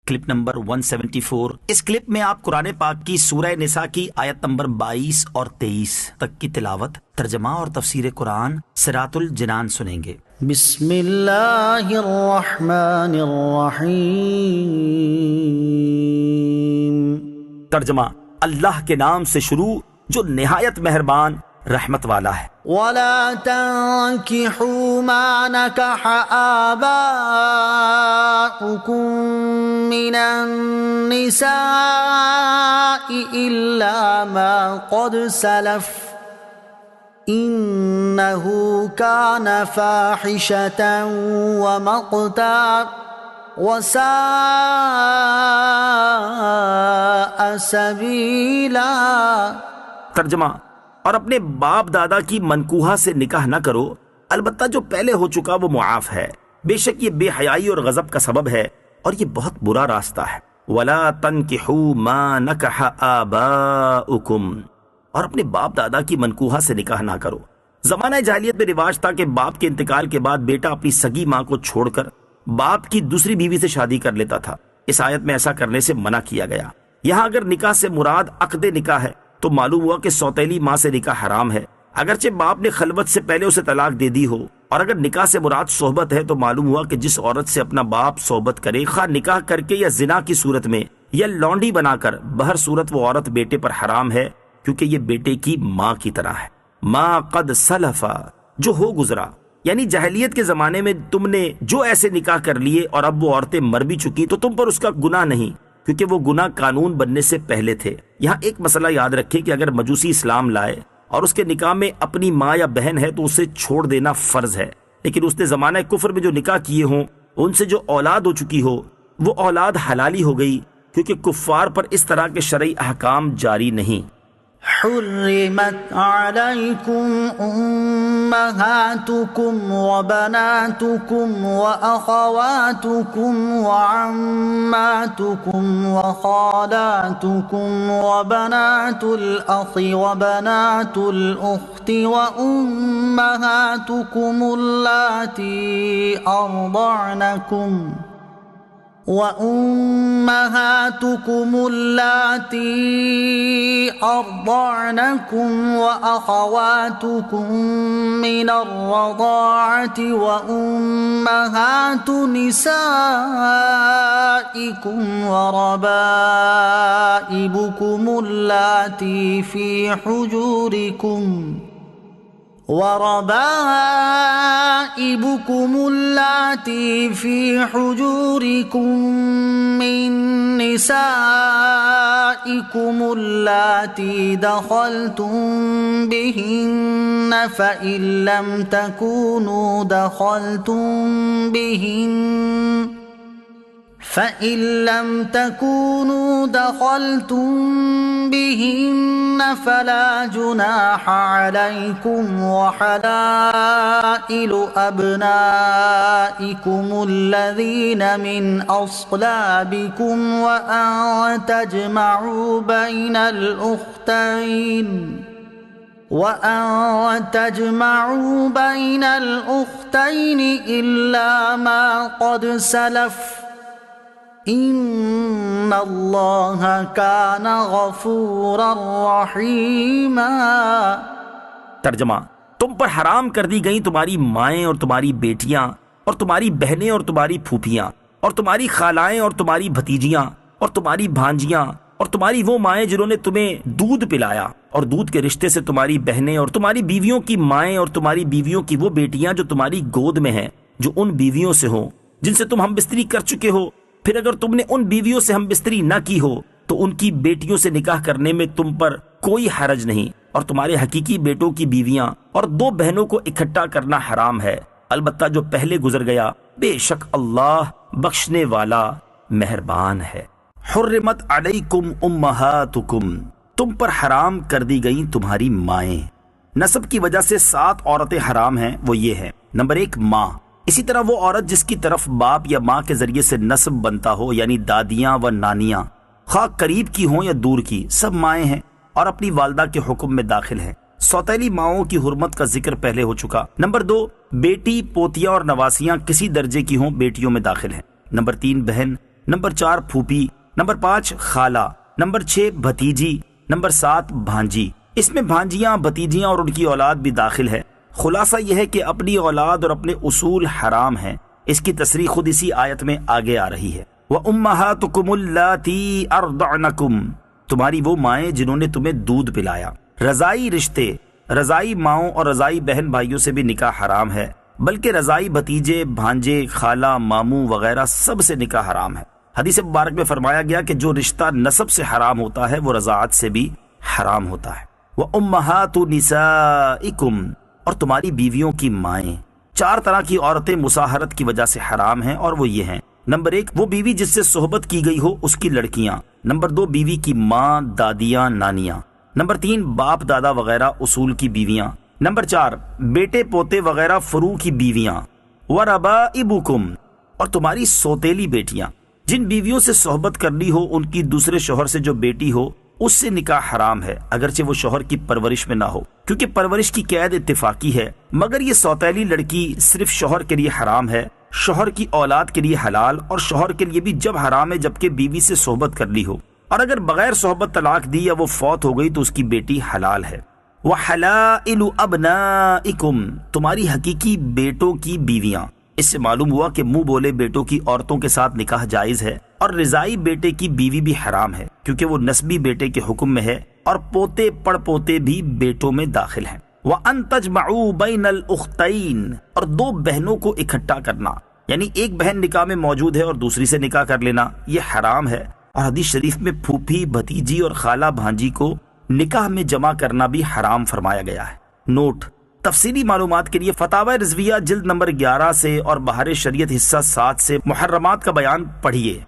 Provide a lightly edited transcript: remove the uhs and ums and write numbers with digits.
Clip number 174۔ اس clip میں آپ قرآن پاک کی سورہ نساء کی آیت نمبر 22 اور 23 تک کی تلاوت، ترجمہ اور تفسیر قرآن صراط الجنان سنیں گے۔ بسم اللہ الرحمن الرحیم۔ ترجمہ، اللہ کے نام سے شروع جو نہایت مہربان رحمت والا ہے۔ وَلَا تَنكِحُوا مَا نَكَحَ آبَاؤُكُم مِّنَ النِّسَاءِ إِلَّا مَا قَدْ سَلَفَ إِنَّهُ كَانَ فَاحِشَةً وَمَقْتًا وَسَاءَ سَبِيلًا۔ ترجمہ، اور اپنے باپ دادا کی منکوحہ سے نکاح نہ کرو، البتہ جو پہلے ہو چکا وہ معاف ہے، بے شک یہ بے حیائی اور غضب کا سبب ہے اور یہ بہت برا راستہ ہے۔ وَلَا تَنْكِحُوا مَا نَكَحَ آبَاؤُكُمْ، اور اپنے باپ دادا کی منکوحہ سے نکاح نہ کرو۔ زمانہ جاہلیت میں رواج تھا کہ باپ کے انتقال کے بعد بیٹا اپنی سگی ماں کو چھوڑ کر باپ کی دوسری بیوی سے شادی کر لیتا تھا۔ اس آیت میں ایسا کرنے سے منع کیا گیا۔ یہاں اگر نکاح سے مراد عقد نکاح ہے تو معلوم ہوا کہ سوتیلی ماں سے نکاح حرام ہے، اگرچہ باپ نے خلوت سے پہلے اسے طلاق دے دی ہو۔ اور اگر نکاح سے مراد صحبت ہے تو معلوم ہوا کہ جس عورت سے اپنا باپ صحبت کرے، خواہ نکاح کر کے یا زنا کی صورت میں یا لونڈی بنا کر، بہر صورت وہ عورت بیٹے پر حرام ہے، کیونکہ یہ بیٹے کی ماں کی طرح ہے۔ ما قد سلفا، جو ہو گزرا، یعنی جاہلیت کے زمانے میں تم نے جو ایسے نکاح کر لیے اور اب وہ عورتیں مر بھی چکی تو تم پر اس کا گناہ نہیں، کیونکہ وہ گناہ قانون بننے سے پہلے تھے۔ یہاں ایک مسئلہ یاد رکھیں کہ اگر مجوسی اسلام لائے اور اس کے نکاح میں اپنی ماں یا بہن ہے تو اسے چھوڑ دینا فرض ہے، لیکن اس نے زمانہ کفر میں جو نکاح کیے ہوں ان سے جو اولاد ہو چکی ہو وہ اولاد حلالی ہو گئی، کیونکہ کفار پر اس طرح کے شرعی احکام جاری نہیں۔ حرمت علیکم امہاتکم وبناتکم واخواتکم وعماتکم وخالاتکم وبنات الاخ وبنات الاخت وامہاتکم اللاتی أرضعنكم وأخواتكم من الرضاعة وأمهات نسائكم وربائبكم اللاتي في حجوركم من نسائكم اللاتي دخلتم بهن فإن لم تكونوا دخلتم بهن فلا جناح عليكم وحلائل أبنائكم الذين من أصلابكم وأن تجمعوا بين الأختين إلا ما قد سلف ان اللہ کان غفورا رحیما۔ ترجمہ، تم پر حرام کر دی گئیں تمہاری مائیں اور تمہاری بیٹیاں اور تمہاری بہنیں اور تمہاری پھوپھیاں اور تمہاری خالائیں اور تمہاری بھتیجیاں اور تمہاری بھانجیاں اور تمہاری وہ مائیں جنہوں نے تمہیں دودھ پلایا، اور دودھ کے رشتے سے تمہاری بہنیں اور تمہاری بیویوں کی مائیں اور تمہاری بیویوں کی وہ بیٹیاں جو تمہاری گود میں ہیں، جو ان بیویوں سے ہوں جن سے تم ہم بستری کر چکے ہو۔ پھر اگر تم نے ان بیویوں سے ہم بستری نہ کی ہو تو ان کی بیٹیوں سے نکاح کرنے میں تم پر کوئی حرج نہیں، اور تمہارے حقیقی بیٹوں کی بیویاں اور دو بہنوں کو اکٹھا کرنا حرام ہے، البتہ جو پہلے گزر گیا، بے شک اللہ بخشنے والا مہربان ہے۔ حرمت علیکم امہاتکم، تم پر حرام کر دی گئیں تمہاری مائیں۔ نسب کی وجہ سے 7 عورتیں حرام ہیں، وہ یہ ہیں۔ نمبر 1، ماں۔ اسی طرح وہ عورت جس کی طرف باپ یا ماں کے ذریعے سے نسب بنتا ہو، یعنی دادیاں و نانیاں، خواہ قریب کی ہوں یا دور کی، سب مائیں ہیں اور اپنی والدہ کے حکم میں داخل ہیں۔ سوتیلی ماؤں کی حرمت کا ذکر پہلے ہو چکا۔ نمبر 2، بیٹی، پوتیاں اور نواسیاں کسی درجے کی ہوں، بیٹیوں میں داخل ہیں۔ نمبر 3، بہن، نمبر 4 پھوپھی، نمبر 5 خالہ، نمبر 6 بھتیجی، نمبر 7 بھانجی۔ اس میں بھانجیاں، بھتیجیاں اور ان کی اولاد بھی داخل ہے۔ خلاصہ یہ ہے کہ اپنی اولاد اور اپنے اصول حرام ہیں۔ اس کی تصریح خود اسی آیت میں آگے آ رہی ہے۔ وَأُمَّهَاتُكُمُ اللَّاتِي أَرْضَعْنَكُمْ، تمہاری وہ مائیں جنہوں نے تمہیں دودھ پلایا۔ رضائی رشتے، رضائی ماؤں اور رضائی بہن بھائیوں سے بھی نکاح حرام ہے، بلکہ رضائی بھتیجے، بھانجے، خالہ، ماموں وغیرہ سب سے نکاح حرام ہے۔ حدیث مبارک میں فرمایا گیا کہ جو رشتہ نسب سے حرام ہوتا ہے وہ رضاعت سے بھی حرام ہوتا ہے۔ وَأُمَّهَاتُ نِسَائِكُمْ، اور تمہاری بیویوں کی مائیں۔ 4 طرح کی عورتیں مصاہرت کی وجہ سے حرام ہیں، اور وہ یہ ہیں: نمبر 1 وہ بیوی جس سے صحبت کی گئی ہو اس کی لڑکیاں، نمبر 2 بیوی کی ماں، دادیاں، نانیاں، نمبر 3 باپ دادا وغیرہ اصول کی بیویاں، نمبر 4 بیٹے پوتے وغیرہ فروع کی بیویاں، وَرَبَائِبُكُمْ، اور تمہاری سوتیلی بیٹیاں۔ جن بیویوں سے صحبت کرنی ہو ان کی دوسرے شوہر سے جو بیٹی ہو اس سے نکاح حرام ہے، اگرچہ وہ شوہر کی پرورش میں نہ ہو، کیونکہ پرورش کی قید اتفاقی ہے، مگر یہ سوتیلی لڑکی صرف شوہر کے لیے حرام ہے، شوہر کی اولاد کے لیے حلال، اور شوہر کے لیے بھی جب حرام ہے جبکہ بیوی سے صحبت کر لی ہو، اور اگر بغیر صحبت طلاق دی یا وہ فوت ہو گئی تو اس کی بیٹی حلال ہے۔ وَحَلَائِلُ أَبْنَائِكُمْ، تمہاری حقیقی بیٹوں کی بیویاں۔ اس سے معلوم ہوا کہ منہ بولے بیٹوں کی عورتوں کے ساتھ نکاح جائز ہے، اور رضائی بیٹے کی بیوی بھی حرام ہے کیونکہ وہ نسبی بیٹے کے حکم میں ہے، اور پوتے پڑ پوتے بھی بیٹوں میں داخل ہیں۔ وَأَن تَجْمَعُوا بَيْنَ الْأُخْتَيْنِ، اور 2 بہنوں کو اکٹھا کرنا، یعنی ایک بہن نکاح میں موجود ہے اور دوسری سے نکاح کر لینا، یہ حرام ہے۔ اور حدیث شریف میں پھوپھی، بھتیجی اور خالہ بھانجی کو نکاح میں جمع کرنا بھی حرام فرمایا گیا ہے۔ نوٹ: تفصیلی معلومات کے لیے فتاوی رضویہ جلد نمبر 11 سے اور بہار شریعت حصہ 7 سے محرمات کا بیان پڑھیے۔